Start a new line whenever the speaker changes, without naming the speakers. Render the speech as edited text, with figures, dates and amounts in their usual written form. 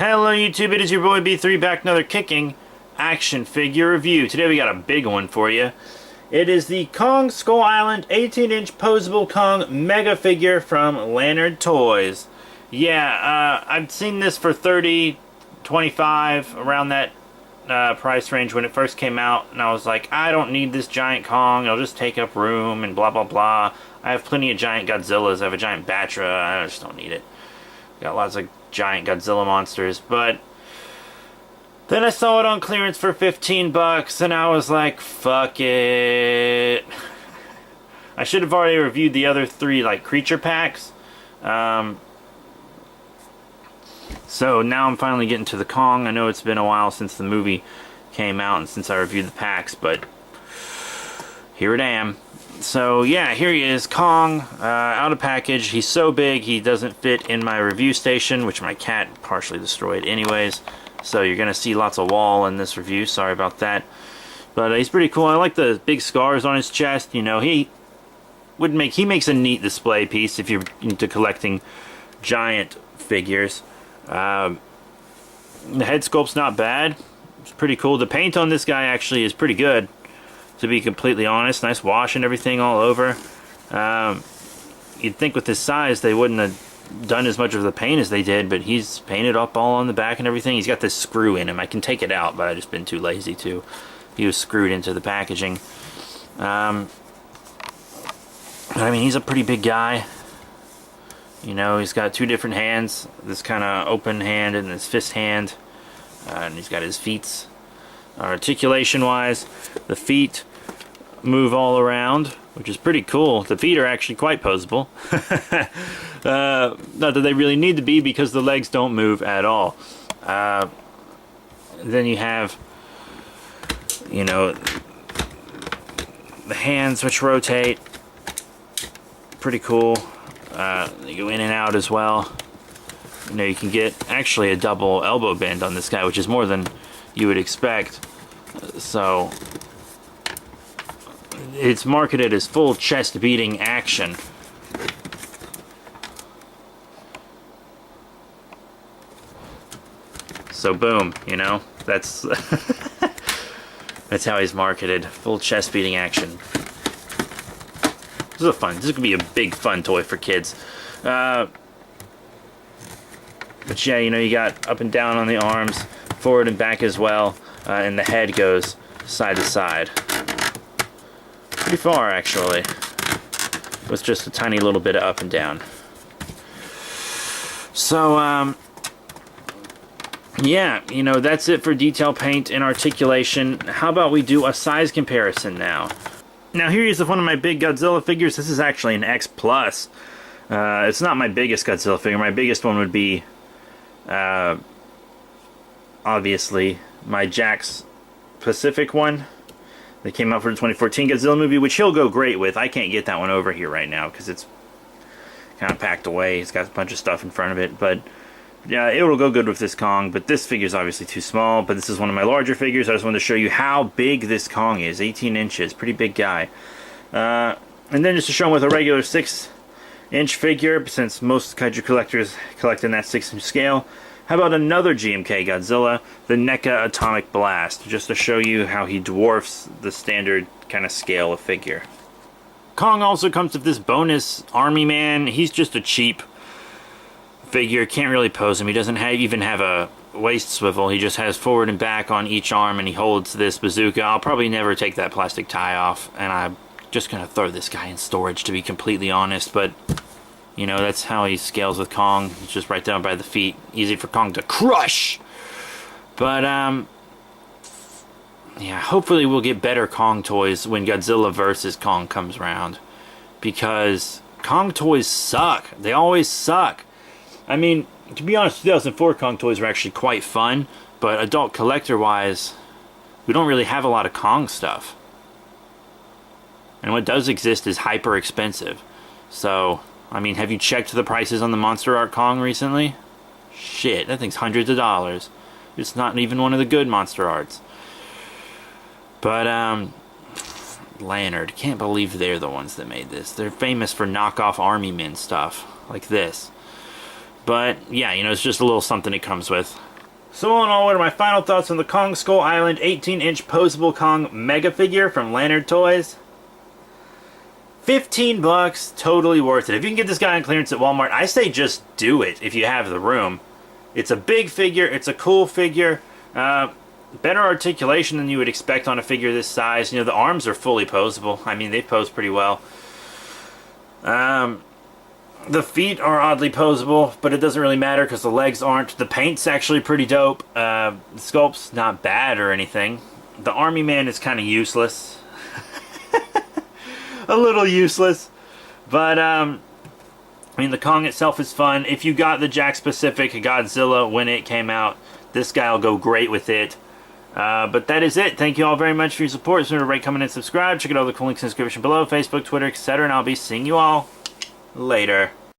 Hello YouTube, it is your boy B3 back another kicking action figure review. Today we got a big one for you. It is the Kong Skull Island 18-inch posable Kong mega figure from Lanyard Toys. Yeah, I've seen this for $30, $25, around that price range when it first came out, and I was like, I don't need this giant Kong, it'll just take up room and blah blah blah. I have plenty of giant Godzillas, I have a giant Batra, I just don't need it. Got lots of giant Godzilla monsters, but then I saw it on clearance for 15 bucks and I was like, fuck it. I should have already reviewed the other three like creature packs. So now I'm finally getting to the Kong. I know it's been a while since the movie came out and since I reviewed the packs, but here it am. So yeah, here he is, Kong, out of package. He's so big he doesn't fit in my review station, which my cat partially destroyed anyways. So you're gonna see lots of wall in this review, sorry about that. But he's pretty cool. I like the big scars on his chest. You know, he makes a neat display piece if you're into collecting giant figures. The head sculpt's not bad. It's pretty cool. The paint on this guy actually is pretty good, to be completely honest. Nice wash and everything all over. You'd think with his size they wouldn't have done as much of the paint as they did, but he's painted up all on the back and everything. He's got this screw in him. I can take it out, but I've just been too lazy to. He was screwed into the packaging. I mean, he's a pretty big guy. You know, he's got two different hands. This kind of open hand and this fist hand. And he's got his feet. Articulation-wise, the feet move all around, which is pretty cool. The feet are actually quite posable. Not that they really need to be because the legs don't move at all. Then you have, you know, the hands which rotate. Pretty cool. They go in and out as well. You know, you can get actually a double elbow bend on this guy, which is more than you would expect. So it's marketed as full chest beating action. So boom, you know, that's that's how he's marketed. Full chest beating action. This is this is gonna be a big fun toy for kids. But yeah, you know, you got up and down on the arms, forward and back as well, and the head goes side to side. Pretty far, actually, with just a tiny little bit of up and down. So, yeah, you know, that's it for detail paint and articulation. How about we do a size comparison now? Now here is one of my big Godzilla figures. This is actually an X+. It's not my biggest Godzilla figure. My biggest one would be, obviously, my Jakks Pacific one. They came out for the 2014 Godzilla movie, which he'll go great with. I can't get that one over here right now because it's kind of packed away. It's got a bunch of stuff in front of it, but yeah, it will go good with this Kong. But this figure is obviously too small, but this is one of my larger figures. I just wanted to show you how big this Kong is. 18 inches, pretty big guy. And then just to show him with a regular 6-inch figure, since most kaiju collectors collect in that 6-inch scale. How about another GMK Godzilla, the NECA Atomic Blast, just to show you how he dwarfs the standard kind of scale of figure. Kong also comes with this bonus Army Man. He's just a cheap figure, can't really pose him. He doesn't even have a waist swivel. He just has forward and back on each arm, and he holds this bazooka. I'll probably never take that plastic tie off, and I'm just gonna throw this guy in storage, to be completely honest. But you know, that's how he scales with Kong. It's just right down by the feet. Easy for Kong to crush. But, yeah, hopefully we'll get better Kong toys when Godzilla vs. Kong comes around. Because Kong toys suck. They always suck. I mean, to be honest, 2004 Kong toys were actually quite fun. But adult collector-wise, we don't really have a lot of Kong stuff. And what does exist is hyper expensive. So, I mean, have you checked the prices on the Monster Art Kong recently? Shit, that thing's hundreds of dollars. It's not even one of the good Monster Arts. But, Lanyard, can't believe they're the ones that made this. They're famous for knockoff Army Men stuff, like this. But, yeah, you know, it's just a little something it comes with. So all in all, what are my final thoughts on the Kong Skull Island 18-inch posable Kong Mega Figure from Lanyard Toys? $15, totally worth it. If you can get this guy on clearance at Walmart, I say just do it if you have the room. It's a big figure, it's a cool figure, better articulation than you would expect on a figure this size. You know, the arms are fully posable. I mean, they pose pretty well. The feet are oddly posable, but it doesn't really matter because the legs aren't. The paint's actually pretty dope. The sculpt's not bad or anything. The Army Man is kind of useless. A little useless. But, I mean, the Kong itself is fun. If you got the Jakks Pacific Godzilla when it came out, this guy will go great with it. But that is it. Thank you all very much for your support. So remember to rate, comment, and subscribe. Check out all the cool links in the description below. Facebook, Twitter, etc. And I'll be seeing you all later.